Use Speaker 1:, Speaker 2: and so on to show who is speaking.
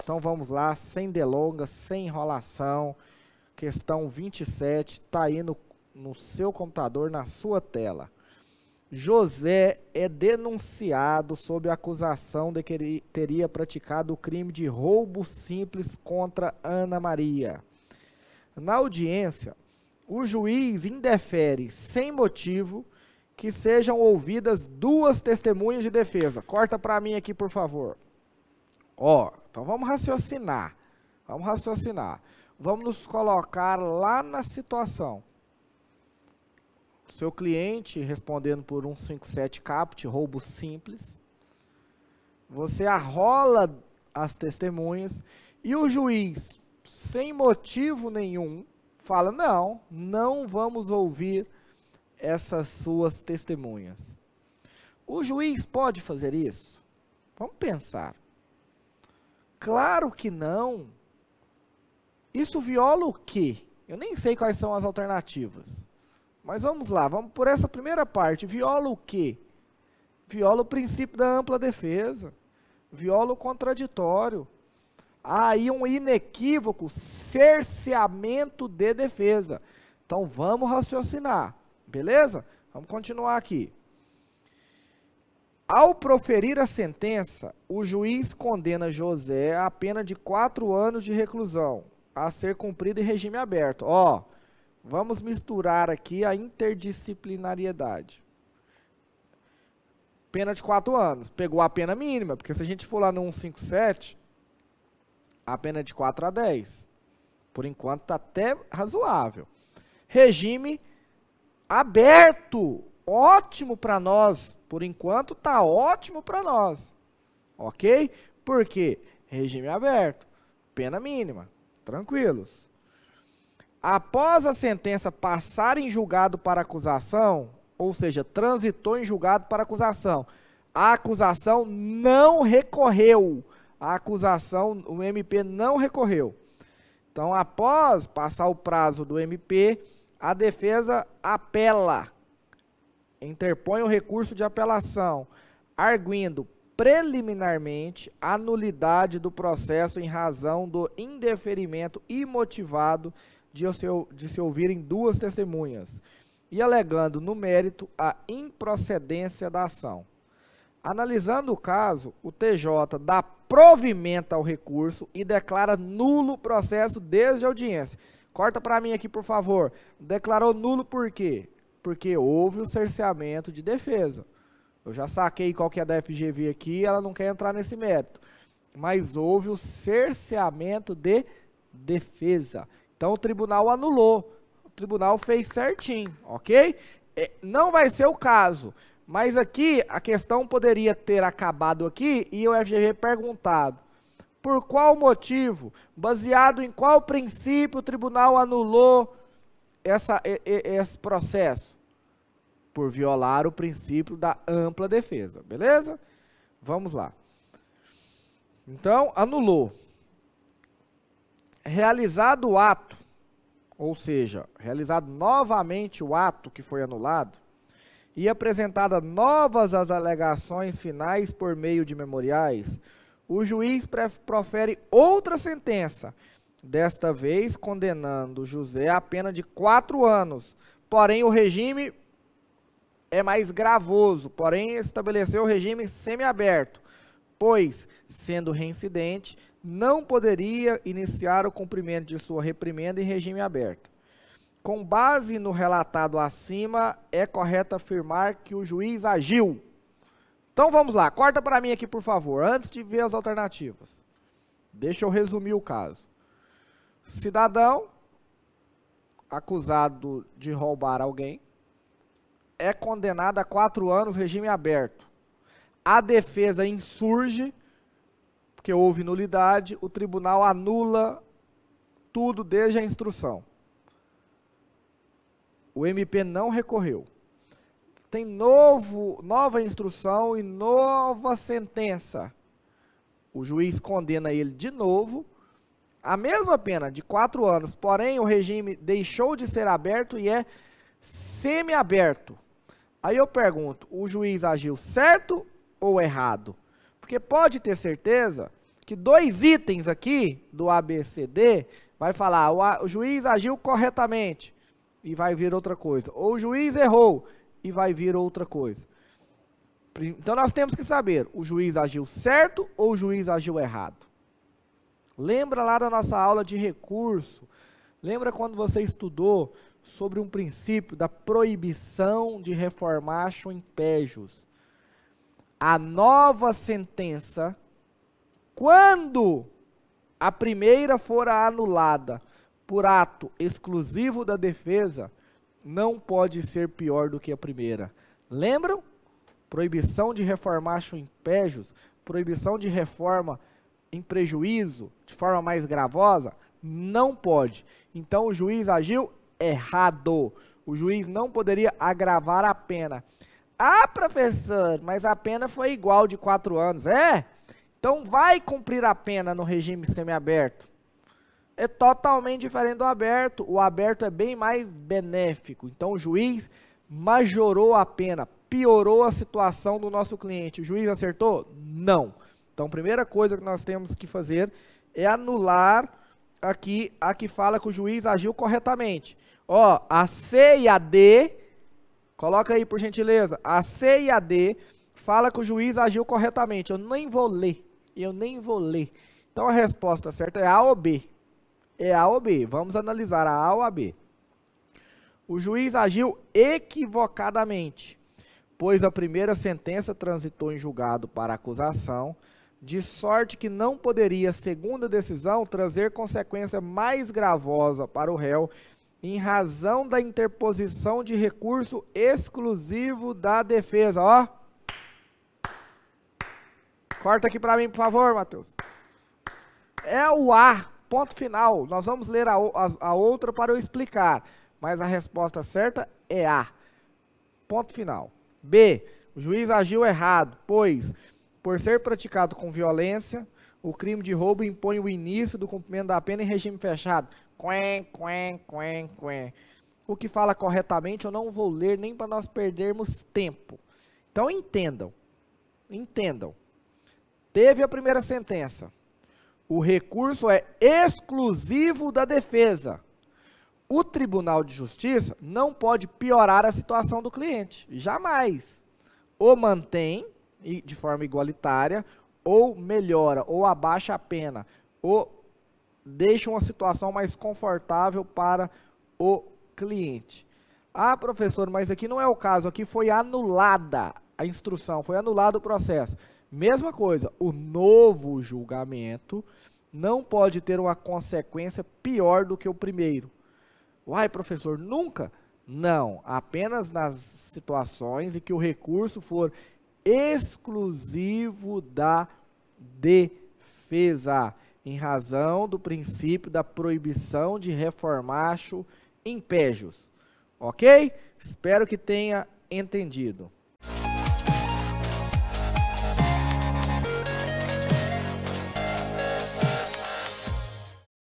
Speaker 1: Então vamos lá, sem delongas, sem enrolação. Questão 27, está aí no seu computador, na sua tela. José é denunciado sob a acusação de que ele teria praticado o crime de roubo simples contra Ana Maria. Na audiência, o juiz indefere, sem motivo, que sejam ouvidas duas testemunhas de defesa. Corta para mim aqui, por favor. Então vamos raciocinar. Vamos nos colocar lá na situação. Seu cliente respondendo por 157 caput, roubo simples. Você arrola as testemunhas e o juiz, sem motivo nenhum, fala: não vamos ouvir essas suas testemunhas. O juiz pode fazer isso? Vamos pensar. Claro que não. Isso viola o quê? Eu nem sei quais são as alternativas. Mas vamos lá, vamos por essa primeira parte. Viola o quê? Viola o princípio da ampla defesa. Viola o contraditório. Há aí um inequívoco cerceamento de defesa. Então vamos raciocinar. Beleza? Vamos continuar aqui. Ao proferir a sentença, o juiz condena José a pena de 4 anos de reclusão, a ser cumprida em regime aberto. Vamos misturar aqui a interdisciplinariedade. Pena de 4 anos. Pegou a pena mínima, porque se a gente for lá no 157, a pena é de 4 a 10. Por enquanto está até razoável. Regime aberto. Ótimo para nós. Por enquanto está ótimo para nós. Ok? Por quê? Regime aberto. Pena mínima. Tranquilos. Após a sentença passar em julgado para acusação, ou seja, transitou em julgado para acusação, a acusação não recorreu. O MP não recorreu. Então, após passar o prazo do MP, a defesa apela, interpõe o recurso de apelação, arguindo preliminarmente a nulidade do processo em razão do indeferimento imotivado de se ouvirem duas testemunhas e alegando no mérito a improcedência da ação. Analisando o caso, o TJ dá provimento ao recurso e declara nulo o processo desde a audiência. Corta para mim aqui, por favor. Declarou nulo por quê? Porque houve o cerceamento de defesa. Eu já saquei qual que é da FGV aqui, ela não quer entrar nesse mérito. Mas houve o cerceamento de defesa. Então o tribunal anulou. O tribunal fez certinho, ok? Não vai ser o caso. Mas aqui a questão poderia ter acabado aqui e o FGV perguntado: por qual motivo, baseado em qual princípio o tribunal anulou esse processo? Por violar o princípio da ampla defesa, beleza? Vamos lá. Então, anulou. Realizado o ato, ou seja, realizado novamente o ato que foi anulado, e apresentada novas as alegações finais por meio de memoriais, o juiz profere outra sentença, desta vez condenando José a pena de 4 anos, porém o regime é mais gravoso, porém estabeleceu o regime semiaberto, pois, sendo reincidente, não poderia iniciar o cumprimento de sua reprimenda em regime aberto. Com base no relatado acima, é correto afirmar que o juiz agiu. Então vamos lá, corta para mim aqui, por favor, antes de ver as alternativas. Deixa eu resumir o caso. Cidadão, acusado de roubar alguém, é condenado a 4 anos, regime aberto. A defesa insurge, porque houve nulidade, o tribunal anula tudo desde a instrução. O MP não recorreu. Tem nova instrução e nova sentença. O juiz condena ele de novo, a mesma pena, de 4 anos, porém o regime deixou de ser aberto e é semiaberto. Aí eu pergunto, o juiz agiu certo ou errado? Porque pode ter certeza que 2 itens aqui do ABCD vai falar, o juiz agiu corretamente e vai vir outra coisa. Ou o juiz errou e vai vir outra coisa. Então nós temos que saber, o juiz agiu certo ou o juiz agiu errado? Lembra lá da nossa aula de recurso? Lembra quando você estudou sobre um princípio da proibição de reformatio impejus? A nova sentença, quando a primeira for anulada por ato exclusivo da defesa, não pode ser pior do que a primeira. Lembram? Proibição de reformatio impejus, proibição de reforma em prejuízo, de forma mais gravosa, não pode. Então o juiz agiu errado. O juiz não poderia agravar a pena. Ah, professor, mas a pena foi igual de 4 anos. É? Então vai cumprir a pena no regime semiaberto. É totalmente diferente do aberto. O aberto é bem mais benéfico. Então o juiz majorou a pena, piorou a situação do nosso cliente. O juiz acertou? Não. Então a primeira coisa que nós temos que fazer é anular aqui a que fala que o juiz agiu corretamente. Ó, a C e a D, coloca aí por gentileza, a C e a D fala que o juiz agiu corretamente. Eu nem vou ler. Então a resposta certa é A ou B. É A ou B. Vamos analisar a A ou a B. O juiz agiu equivocadamente, pois a primeira sentença transitou em julgado para acusação, de sorte que não poderia a segunda decisão trazer consequência mais gravosa para o réu, em razão da interposição de recurso exclusivo da defesa. Ó. Corta aqui para mim, por favor, Matheus. É o A, ponto final. Nós vamos ler a outra para eu explicar, mas a resposta certa é A, ponto final. B, o juiz agiu errado, pois, por ser praticado com violência, o crime de roubo impõe o início do cumprimento da pena em regime fechado. O que fala corretamente eu não vou ler nem para nós perdermos tempo. Então entendam. Teve a primeira sentença. O recurso é exclusivo da defesa. O Tribunal de Justiça não pode piorar a situação do cliente. Jamais. Ou mantém de forma igualitária, ou melhora, ou abaixa a pena, ou deixa uma situação mais confortável para o cliente. Ah, professor, mas aqui não é o caso, aqui foi anulada a instrução, foi anulado o processo. Mesma coisa, o novo julgamento não pode ter uma consequência pior do que o primeiro. Uai, professor, nunca? Não, apenas nas situações em que o recurso for exclusivo da defesa, em razão do princípio da proibição de reformatio impejus. Ok? Espero que tenha entendido.